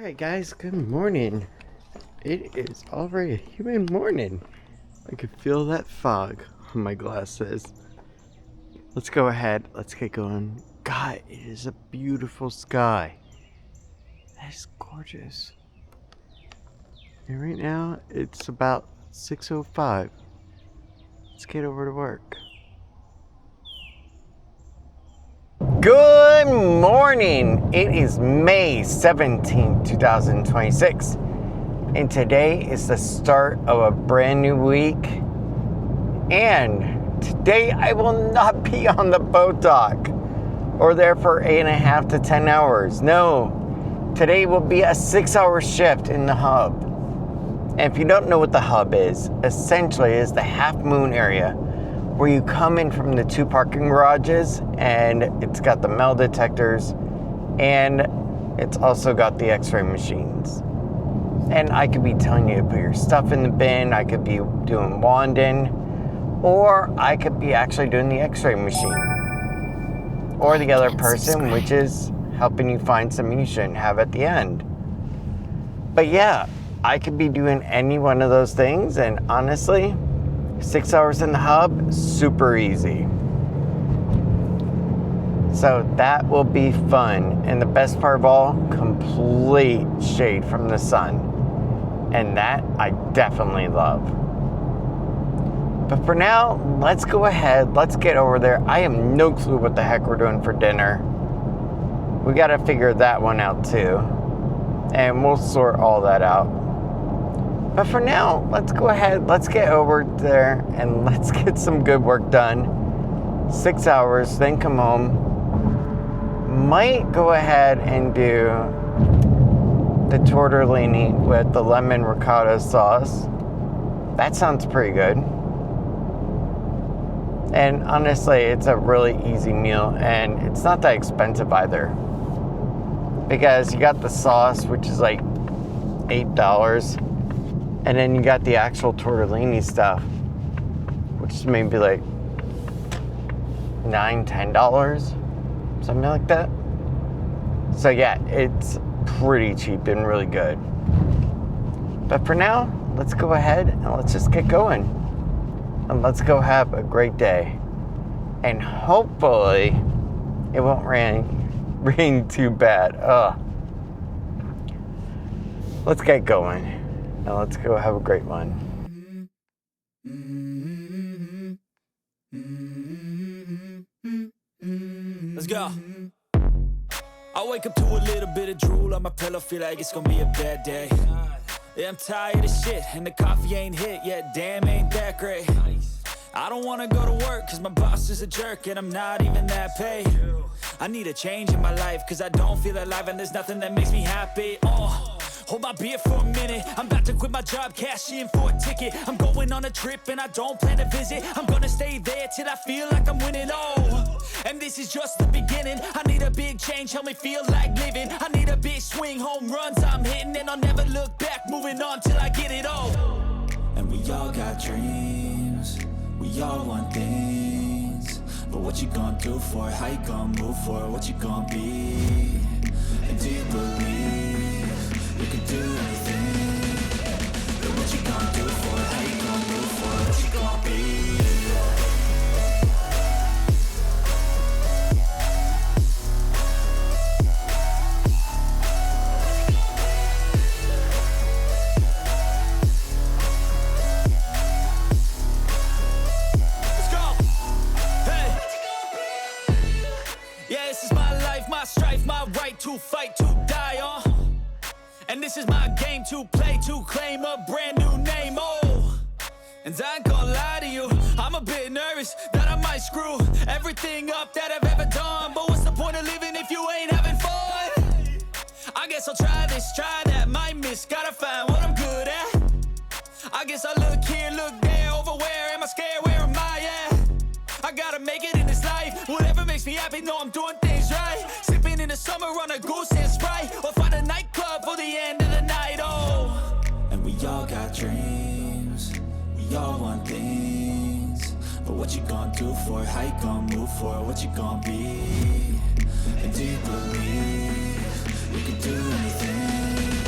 Alright guys, good morning. It is already a human morning. I can feel that fog on my glasses. Let's go ahead, let's get going. God, it is a beautiful sky. That is gorgeous. And right now, it's about 6:05. Let's get over to work. Good morning! It is May 17, 2026. And today is the start of a brand new week. And today I will not be on the boat dock or there for 8.5 to 10 hours. No, today will be a 6-hour shift in the hub. And if you don't know what the hub is, essentially it is the half moon area where you come in from the 2 parking garages, and it's got the metal detectors, and it's also got the x-ray machines. And I could be telling you to put your stuff in the bin, I could be doing wanding, or I could be actually doing the x-ray machine. Or the other person, which is helping you find something you shouldn't have at the end. But yeah, I could be doing any one of those things, and honestly, 6 hours in the hub, super easy. So that will be fun. And the best part of all, complete shade from the sun. And that I definitely love. But for now, let's go ahead, let's get over there. I have no clue what the heck we're doing for dinner. We gotta figure that one out too. And we'll sort all that out. But for now, let's go ahead, let's get over there and let's get some good work done. 6 hours, then come home. Might go ahead and do the tortellini with the lemon ricotta sauce. That sounds pretty good. And honestly, it's a really easy meal and it's not that expensive either. Because you got the sauce, which is like $8. And then you got the actual tortellini stuff, which is maybe like $9, $10, something like that. So yeah, it's pretty cheap and really good. But for now, let's go ahead and let's just get going. And let's go have a great day. And hopefully, it won't rain too bad. Let's get going. Now let's go have a great one. Let's go. I wake up to a little bit of drool on my pillow, feel like it's gonna be a bad day. Yeah, I'm tired of shit, and the coffee ain't hit yet, damn ain't that great. I don't wanna go to work, cause my boss is a jerk, and I'm not even that paid. I need a change in my life, cause I don't feel alive, and there's nothing that makes me happy. Hold my beer for a minute, I'm about to quit my job, cash in for a ticket. I'm going on a trip and I don't plan to visit. I'm gonna stay there till I feel like I'm winning, and this is just the beginning. I need a big change, help me feel like living. I need a big swing, home runs I'm hitting. And I'll never look back, moving on till I get it all. And we all got dreams, we all want things. But what you gonna do for it, how you gonna move for it, what you gonna be? And do you believe you can do anything? But what you gonna do for it? How you gonna move for it? What you gonna be? Let's go! Hey! Yeah, this is my life, my strife, my right to fight, to die on. And this is my game to play, to claim a brand new name, And I ain't gonna lie to you, I'm a bit nervous that I might screw everything up that I've ever done. But what's the point of living if you ain't having fun? I guess I'll try this, try that, might miss, gotta find what I'm good at. I guess I look here, look there, over where am I scared, where am I at? I gotta make it in this life, whatever makes me happy, know I'm doing things right. Sipping in the summer on a goose and Sprite, or find a nightclub for the end of the night, And we all got dreams, we all want things. But what you gonna do for it, how you gonna move for it, what you gonna be? And do you believe you can do anything?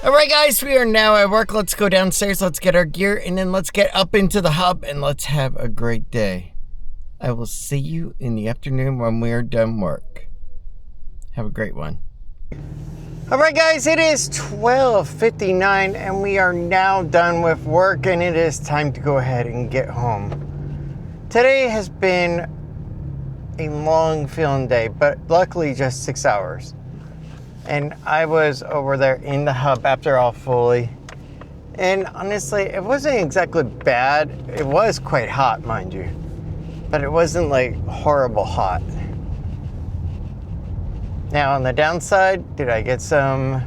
Alright guys, we are now at work. Let's go downstairs, let's get our gear, and then let's get up into the hub and let's have a great day. I will see you in the afternoon when we are done work. Have a great one. Alright guys, it is 12:59 and we are now done with work and it is time to go ahead and get home. Today has been a long feeling day, but luckily just 6 hours. And I was over there in the hub after all fully. And honestly, it wasn't exactly bad. It was quite hot, mind you. But it wasn't like horrible hot. Now on the downside, did I get some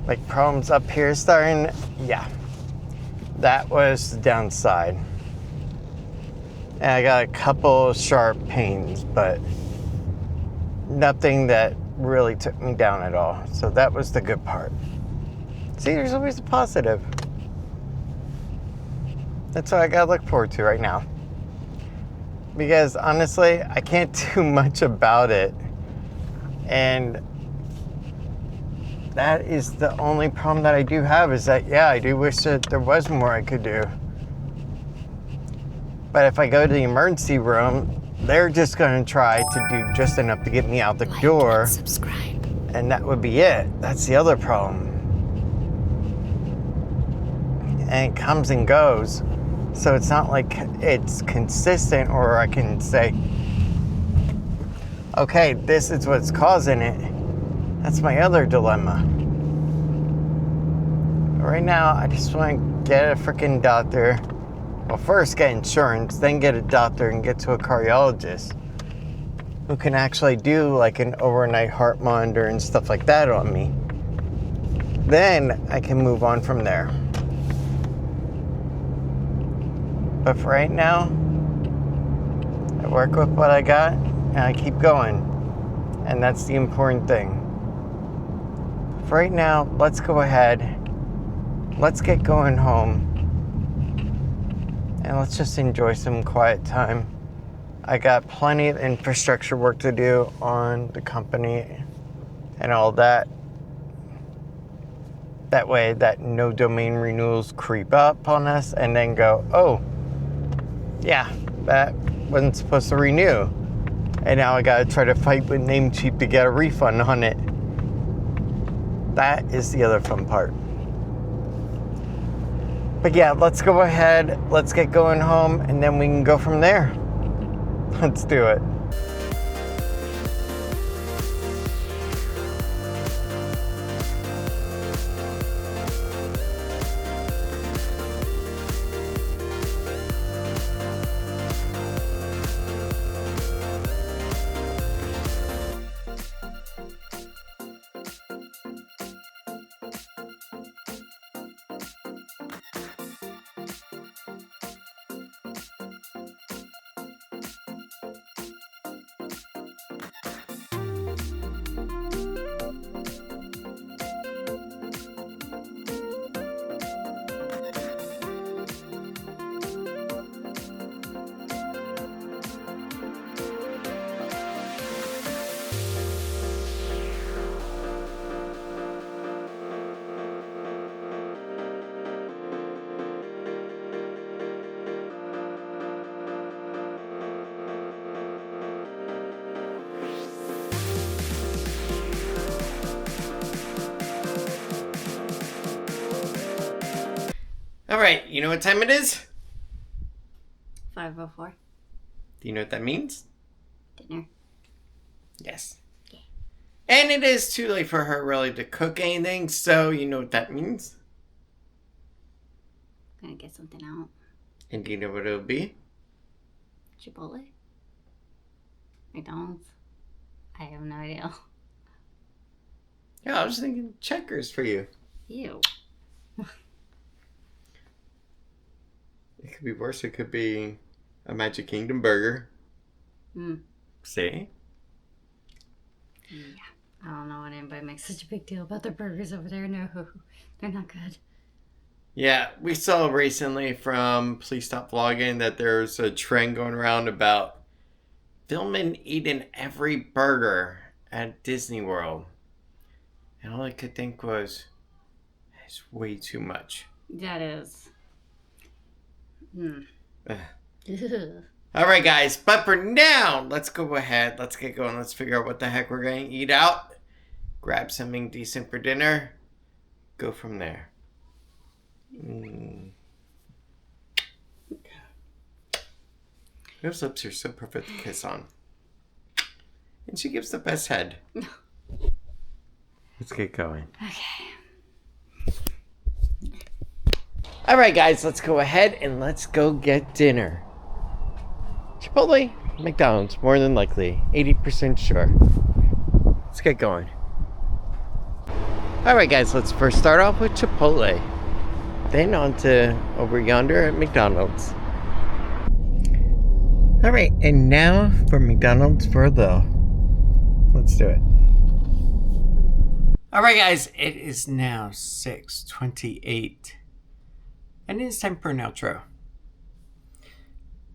like problems up here starting? Yeah. That was the downside. And I got a couple sharp pains, but nothing that really took me down at all. So that was the good part. See, there's always a positive. That's what I gotta look forward to right now. Because honestly, I can't do much about it. And that is the only problem that I do have is that, yeah, I do wish that there was more I could do. But if I go to the emergency room, they're just going to try to do just enough to get me out the door. And subscribe. And that would be it. That's the other problem. And it comes and goes. So it's not like it's consistent or I can say, okay, this is what's causing it. That's my other dilemma. Right now, I just want to get a freaking doctor. Well, first get insurance, then get a doctor and get to a cardiologist who can actually do like an overnight heart monitor and stuff like that on me. Then I can move on from there. But for right now, I work with what I got and I keep going. And that's the important thing. For right now, let's go ahead. Let's get going home. And let's just enjoy some quiet time. I got plenty of infrastructure work to do on the company and all that. That way that no domain renewals creep up on us and then go, oh, yeah, that wasn't supposed to renew. And now I gotta try to fight with Namecheap to get a refund on it. That is the other fun part. But yeah, let's go ahead, let's get going home, and then we can go from there. Let's do it. All right, you know what time it is? 5:04. Do you know what that means? Dinner. Yes. Yeah. And it is too late for her really to cook anything, so you know what that means? Gonna get something out. And do you know what it'll be? Chipotle? McDonald's? I have no idea. Yeah, I was thinking Checkers for you. Ew. It could be worse. It could be a Magic Kingdom burger. Mm. See? Yeah. I don't know why anybody makes such a big deal about the burgers over there. No, they're not good. Yeah, we saw recently from Please Stop Vlogging that there's a trend going around about filming eating every burger at Disney World. And all I could think was, it's way too much. That is. All right, guys. But for now, let's go ahead. Let's get going. Let's figure out what the heck we're going to eat out. Grab something decent for dinner. Go from there. Those lips are so perfect to kiss on. And she gives the best head. Let's get going. Okay. All right, guys. Let's go ahead and let's go get dinner. Chipotle, McDonald's, more than likely. 80% sure. Let's get going. All right, guys. Let's first start off with Chipotle. Then on to over yonder at McDonald's. All right, and now for McDonald's for a low. Let's do it. All right, guys, it is now 6:28, and it's time for an outro.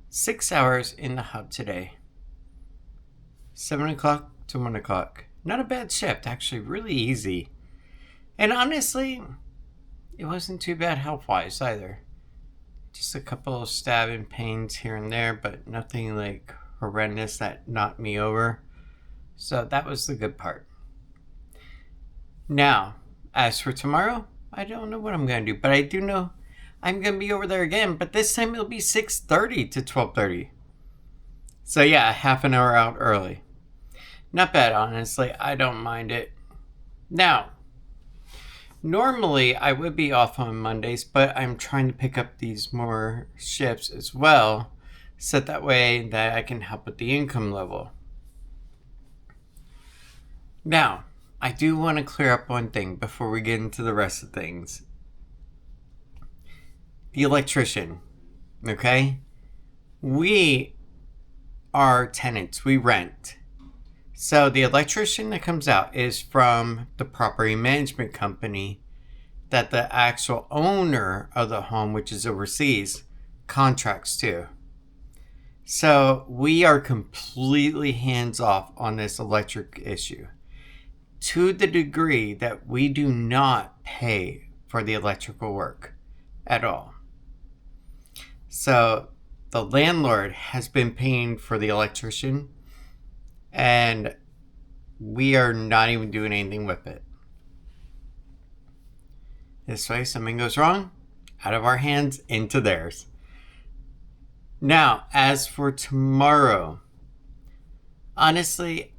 6 hours in the hub today. 7 o'clock to 1 o'clock. Not a bad shift, actually, really easy. And honestly, it wasn't too bad health-wise either. Just a couple of stabbing pains here and there, but nothing like horrendous that knocked me over. So that was the good part. Now, as for tomorrow, I don't know what I'm going to do, but I do know I'm going to be over there again, but this time it'll be 6:30 to 12:30. So yeah, half an hour out early. Not bad, honestly. I don't mind it. Now, normally I would be off on Mondays, but I'm trying to pick up these more shifts as well, so that way that I can help with the income level. Now, I do want to clear up one thing before we get into the rest of things. The electrician, okay? We are tenants, we rent. So the electrician that comes out is from the property management company that the actual owner of the home, which is overseas, contracts to. So we are completely hands off on this electric issue, to the degree that we do not pay for the electrical work at all. So the landlord has been paying for the electrician, and we are not even doing anything with it. This way, something goes wrong, out of our hands, into theirs. Now, as for tomorrow, honestly,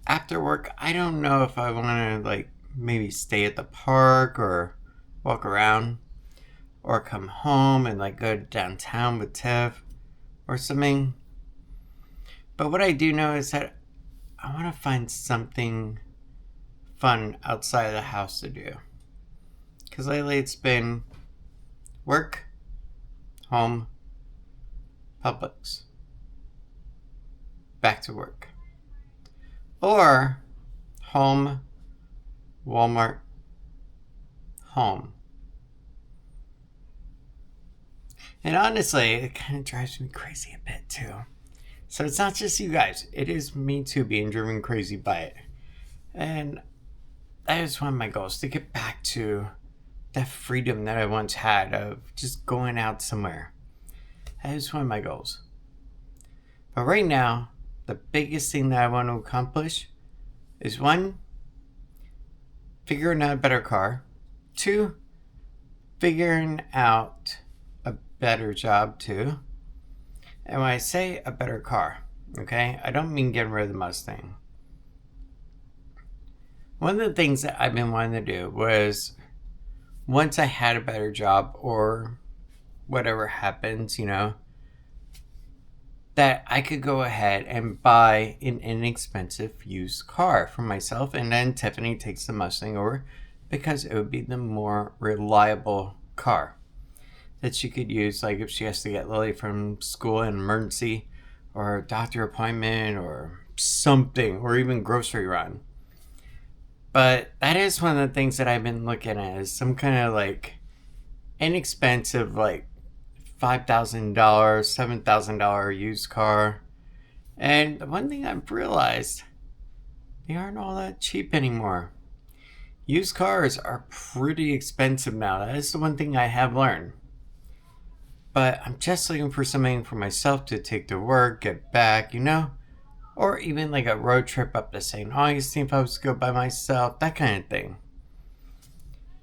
after work, I don't know if I want to maybe stay at the park or walk around, or come home and go downtown with Tiff or something. But what I do know is that I want to find something fun outside of the house to do. Because lately it's been work, home, Publix, back to work. Or home, Walmart, home. And honestly, it kind of drives me crazy a bit too. So it's not just you guys. It is me too being driven crazy by it. And that is one of my goals, to get back to that freedom that I once had of just going out somewhere. That is one of my goals. But right now, the biggest thing that I want to accomplish is 1, figuring out a better car. 2, figuring out a better job too. And when I say a better car, okay, I don't mean getting rid of the Mustang. One of the things that I've been wanting to do was, once I had a better job or whatever happens, that I could go ahead and buy an inexpensive used car for myself, and then Tiffany takes the Mustang over because it would be the more reliable car that she could use, if she has to get Lily from school in an emergency or a doctor appointment or something, or even grocery run. But that is one of the things that I've been looking at, is some kind of like inexpensive, like $5,000, $7,000 used car. And the one thing I've realized, they aren't all that cheap anymore. Used cars are pretty expensive now. That is the one thing I have learned. But I'm just looking for something for myself to take to work, get back, or even like a road trip up to St. Augustine if I was to go by myself, that kind of thing.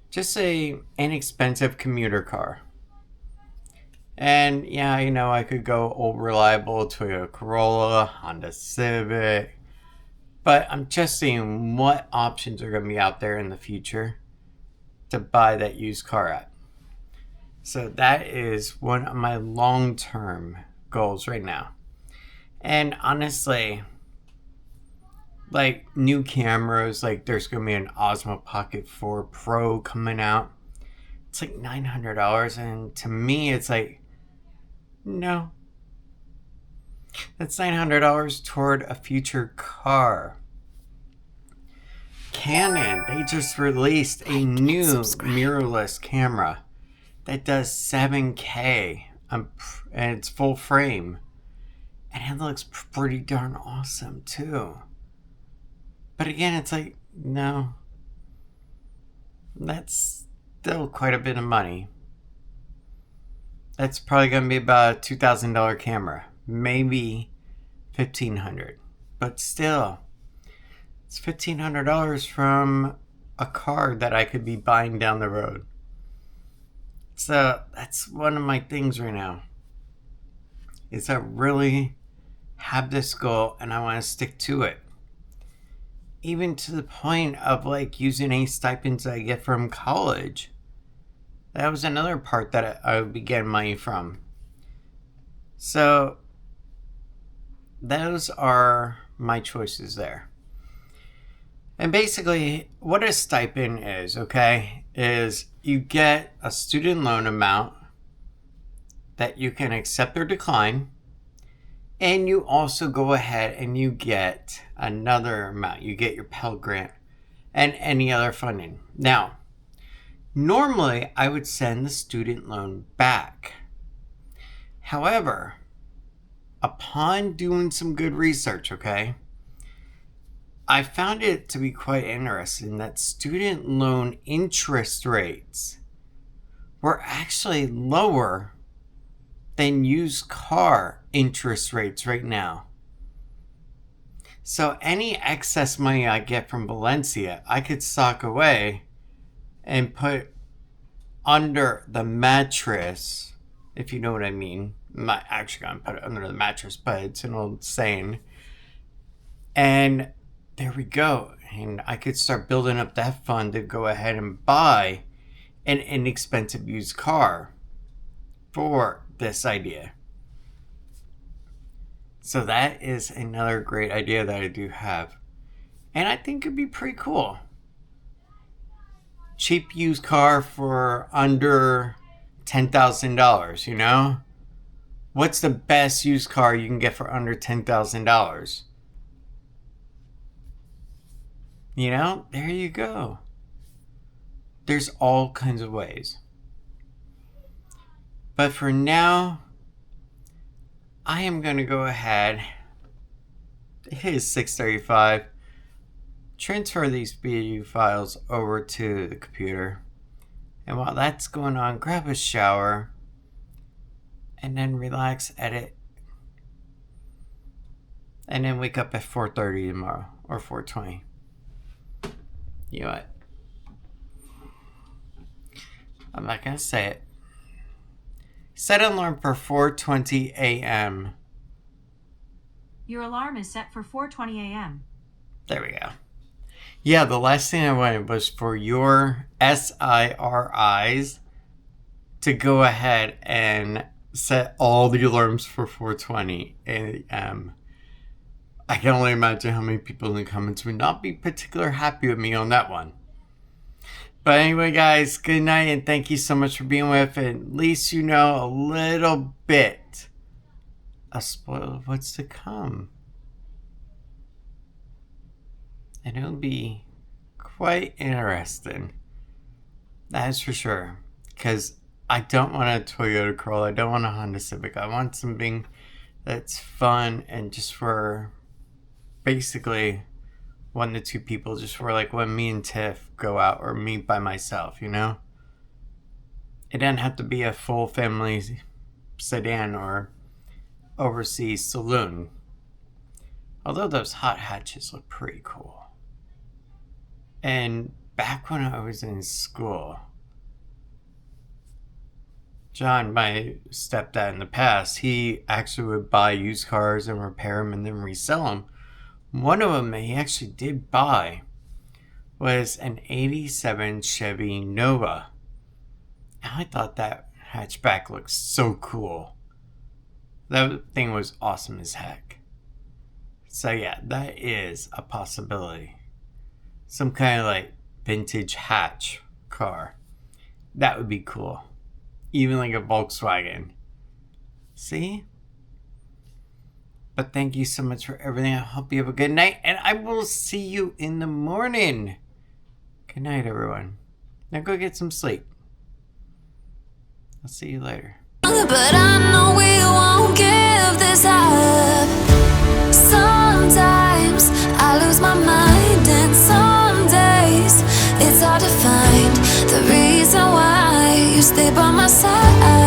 Just a inexpensive commuter car. And yeah, I could go old reliable Toyota Corolla, Honda Civic. But I'm just seeing what options are going to be out there in the future to buy that used car at. So that is one of my long-term goals right now. And honestly, like new cameras, like there's going to be an Osmo Pocket 4 Pro coming out. It's like $900. And to me, it's like, no. That's $900 toward a future car. Canon, they just released a new mirrorless camera that does 7K. And it's full frame. And it looks pretty darn awesome too. But again, it's like, no. That's still quite a bit of money. That's probably going to be about a $2,000 camera. Maybe $1,500. But still, it's $1,500 from a car that I could be buying down the road. So that's one of my things right now. Is I really have this goal and I want to stick to it. Even to the point of like using any stipends I get from college. That was another part that I would be getting money from. So those are my choices there. And basically what a stipend is, okay, is you get a student loan amount that you can accept or decline. And you also go ahead and you get another amount. You get your Pell Grant and any other funding. Now, normally I would send the student loan back. However, upon doing some good research, okay, I found it to be quite interesting that student loan interest rates were actually lower than used car interest rates right now. So any excess money I get from Valencia, I could sock away and put under the mattress, if you know what I mean. I'm not actually going to put it under the mattress, but it's an old saying. And there we go. And I could start building up that fund to go ahead and buy an inexpensive used car for this idea. So that is another great idea that I do have. And I think it'd be pretty cool. Cheap used car for under $10,000, What's the best used car you can get for under $10,000? There you go. There's all kinds of ways. But for now, I am going to go ahead. It is 6:35. Transfer these video files over to the computer. And while that's going on, grab a shower. And then relax, edit. And then wake up at 4:30 tomorrow. Or 4:20. You know what? I'm not going to say it. Set an alarm for 4:20 a.m. Your alarm is set for 4:20 a.m. There we go. Yeah, the last thing I wanted was for your SIRIs to go ahead and set all the alarms for 4:20 a.m. I can only imagine how many people in the comments would not be particularly happy with me on that one. But anyway, guys, good night and thank you so much for being with. At least you know a little bit a spoiler of what's to come. And it'll be quite interesting. That's for sure. Because I don't want a Toyota Corolla. I don't want a Honda Civic. I want something that's fun and just for basically 1 to 2 people. Just for like when me and Tiff go out or me by myself, you know? It doesn't have to be a full family sedan or overseas saloon. Although those hot hatches look pretty cool. And back when I was in school, John, my stepdad in the past, he actually would buy used cars and repair them and then resell them. One of them that he actually did buy was an 87 Chevy Nova. And I thought that hatchback looked so cool. That thing was awesome as heck. So yeah, that is a possibility. Some kind of like vintage hatch car. That would be cool. Even like a Volkswagen. See? But thank you so much for everything. I hope you have a good night. And I will see you in the morning. Good night, everyone. Now go get some sleep. I'll see you later. But I know we won't give this up. Sometimes I lose my mind, and some days it's hard to find the reason why you stay by my side.